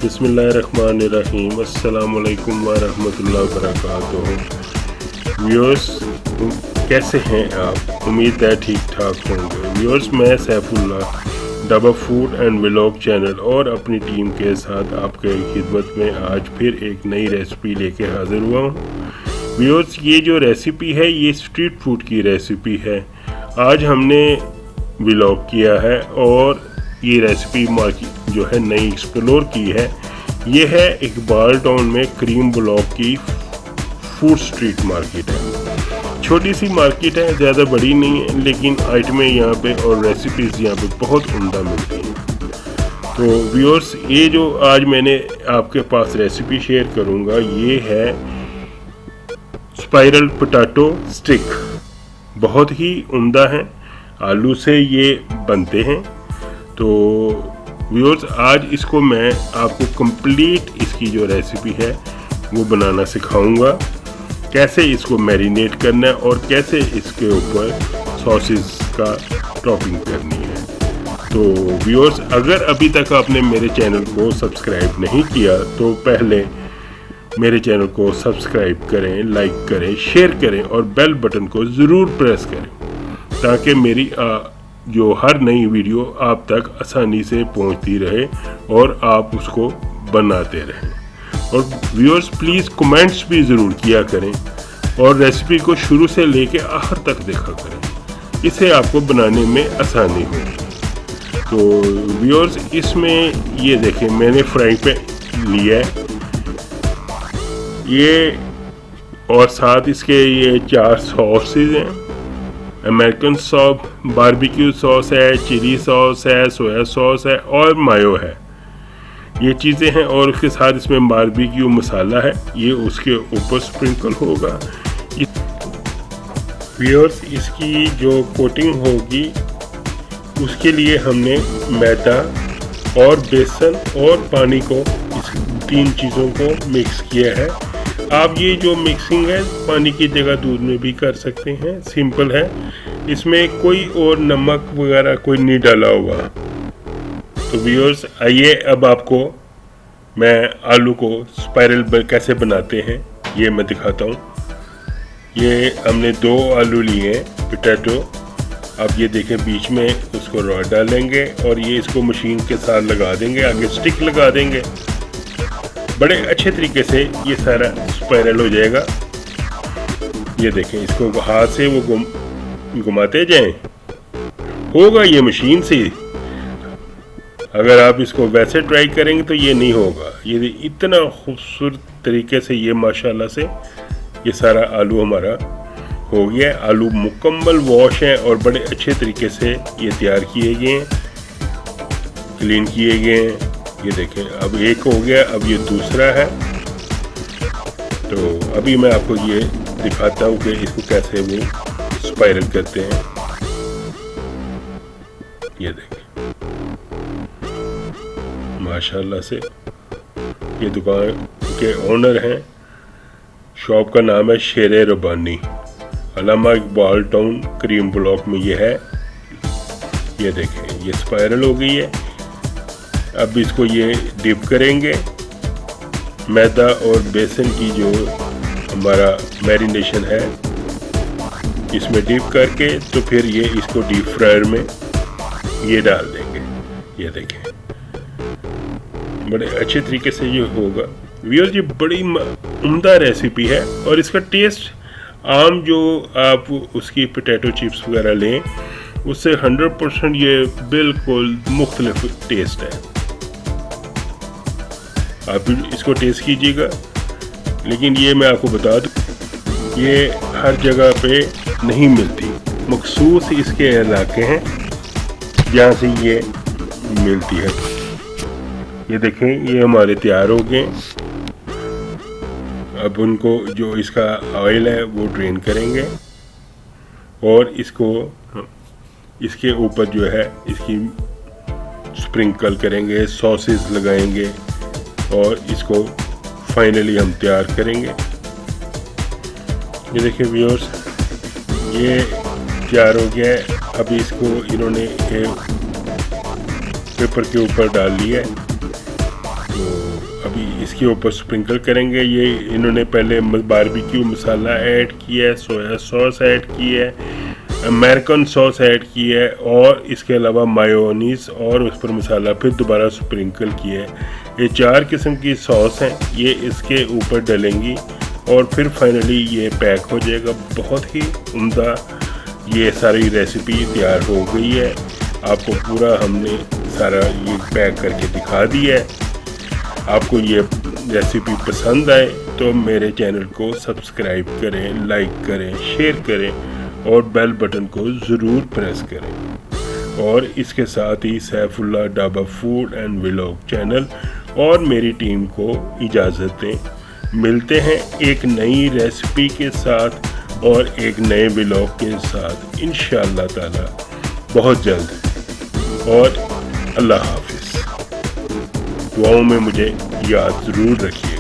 बिस्मिल्लाहिर्रहमानिर्रहीम। अस्सलामुअलैकुम वरहमतुल्लाहि वबरकातुहू। व्यूअर्स, कैसे हैं आप? उम्मीद है ठीक ठाक होंगे। व्यूअर्स, मैं सैफुल्लाह डबा फूड एंड व्लॉग चैनल और अपनी टीम के साथ आपके खिदमत में आज फिर एक नई रेसिपी लेके हाजिर हुआ हूँ। व्यूअर्स, ये जो रेसिपी है ये स्ट्रीट फूड की रेसिपी है। आज हमने व्लॉग किया है और ये रेसिपी मार्केट जो है नई एक्सप्लोर की है। ये है इकबाल टाउन में क्रीम ब्लॉक की फूड स्ट्रीट मार्केट है। छोटी सी मार्केट है, ज़्यादा बड़ी नहीं है, लेकिन आइटमें यहाँ पे और रेसिपीज़ यहाँ पे बहुत उम्दा मिलती हैं। तो व्यूअर्स, ये जो आज मैंने आपके पास रेसिपी शेयर करूँगा ये है स्पाइरल पोटैटो स्टिक। बहुत ही उम्दा है, आलू से ये बनते हैं। तो व्यूअर्स, आज इसको मैं आपको कंप्लीट इसकी जो रेसिपी है वो बनाना सिखाऊंगा। कैसे इसको मैरिनेट करना है और कैसे इसके ऊपर सॉसेस का टॉपिंग करनी है। तो व्यूअर्स, अगर अभी तक आपने मेरे चैनल को सब्सक्राइब नहीं किया तो पहले मेरे चैनल को सब्सक्राइब करें, लाइक करें, शेयर करें और बेल बटन को ज़रूर प्रेस करें ताकि मेरी जो हर नई वीडियो आप तक आसानी से पहुंचती रहे और आप उसको बनाते रहें। और व्यूअर्स, प्लीज़ कमेंट्स भी ज़रूर किया करें और रेसिपी को शुरू से लेके आखिर तक देखा करें, इससे आपको बनाने में आसानी होगी। तो व्यूअर्स, इसमें ये देखें मैंने फ्राई पैन लिया है ये, और साथ इसके ये 4 सॉसेज हैं। अमेरिकन सॉस, बारबेक्यू सॉस है, चिली सॉस है, सोया सॉस है और मायो है। ये चीज़ें हैं और उसके साथ इसमें बारबेक्यू मसाला है, ये उसके ऊपर स्प्रिंकल होगा। व्यूअर्स, इसकी जो कोटिंग होगी उसके लिए हमने मैदा और बेसन और पानी को, इस 3 चीज़ों को मिक्स किया है। आप ये जो मिक्सिंग है पानी की जगह दूध में भी कर सकते हैं, सिंपल है। इसमें कोई और नमक वगैरह कोई नहीं डाला हुआ। तो व्यूअर्स, आइए अब आपको मैं आलू को स्पाइरल कैसे बनाते हैं ये मैं दिखाता हूँ। ये हमने 2 आलू लिए हैं पोटैटो। अब ये देखें बीच में उसको रॉड डालेंगे और ये इसको मशीन के साथ लगा देंगे, आगे स्टिक लगा देंगे। बड़े अच्छे तरीके से ये सारा स्पाइरल हो जाएगा। ये देखें, इसको हाथ से वो घुमाते जाएं, होगा ये मशीन से। अगर आप इसको वैसे ट्राई करेंगे तो ये नहीं होगा। ये इतना खूबसूरत तरीके से ये माशाल्लाह से ये सारा आलू हमारा हो गया है। आलू मुकम्मल वॉश हैं और बड़े अच्छे तरीके से ये तैयार किए गए हैं, क्लीन किए गए हैं। ये देखें, अब एक हो गया, अब ये दूसरा है। तो अभी मैं आपको ये दिखाता हूँ कि इसको कैसे वो स्पाइरल करते हैं। ये देखें, माशाल्लाह से ये दुकान के ओनर हैं। शॉप का नाम है शेर रबानी, Allama Iqbal town cream block में ये है। ये देखें, ये स्पाइरल हो गई है। अब इसको ये डिप करेंगे। मैदा और बेसन की जो हमारा मैरिनेशन है इसमें डिप करके तो फिर ये इसको डीप फ्रायर में ये डाल देंगे। ये देखें, बड़े अच्छे तरीके से ये होगा। व्यूअर्स, ये बड़ी उम्दा रेसिपी है और इसका टेस्ट आम जो आप उसकी पोटैटो चिप्स वगैरह लें उससे 100% ये बिल्कुल मुख्तलिफ टेस्ट है। आप भी इसको टेस्ट कीजिएगा। लेकिन ये मैं आपको बता दूं, ये हर जगह पे नहीं मिलती, मखसूस इसके इलाके हैं जहाँ से ये मिलती है। ये देखें, ये हमारे तैयार हो गए। अब उनको जो इसका ऑयल है वो ड्रेन करेंगे और इसको इसके ऊपर जो है इसकी स्प्रिंकल करेंगे, सॉसेस लगाएंगे और इसको फाइनली हम तैयार करेंगे। ये देखिए व्यूअर्स, ये तैयार हो गया है। अभी इसको इन्होंने पेपर के ऊपर डाल लिया है। तो अभी इसके ऊपर स्प्रिंकल करेंगे। ये इन्होंने पहले बारबेक्यू मसाला ऐड किया है, सोया सॉस ऐड की है, अमेरिकन सॉस ऐड की है और इसके अलावा मायोनीज और उस पर मसाला फिर दोबारा स्प्रिंकल किया है। ये 4 किस्म की सॉस हैं, ये इसके ऊपर डलेंगी और फिर फाइनली ये पैक हो जाएगा। बहुत ही उम्दा ये सारी रेसिपी तैयार हो गई है। आपको पूरा हमने सारा ये पैक करके दिखा दिया है। आपको ये रेसिपी पसंद आए तो मेरे चैनल को सब्सक्राइब करें, लाइक करें, शेयर करें और बेल बटन को ज़रूर प्रेस करें। और इसके साथ ही Saifullah dhaba food and vlog channel और मेरी टीम को इजाज़त दें। मिलते हैं एक नई रेसिपी के साथ और एक नए व्लॉग के साथ इंशाअल्लाह ताला बहुत जल्द। और अल्लाह हाफिज़। दुआओं में मुझे याद ज़रूर रखिए।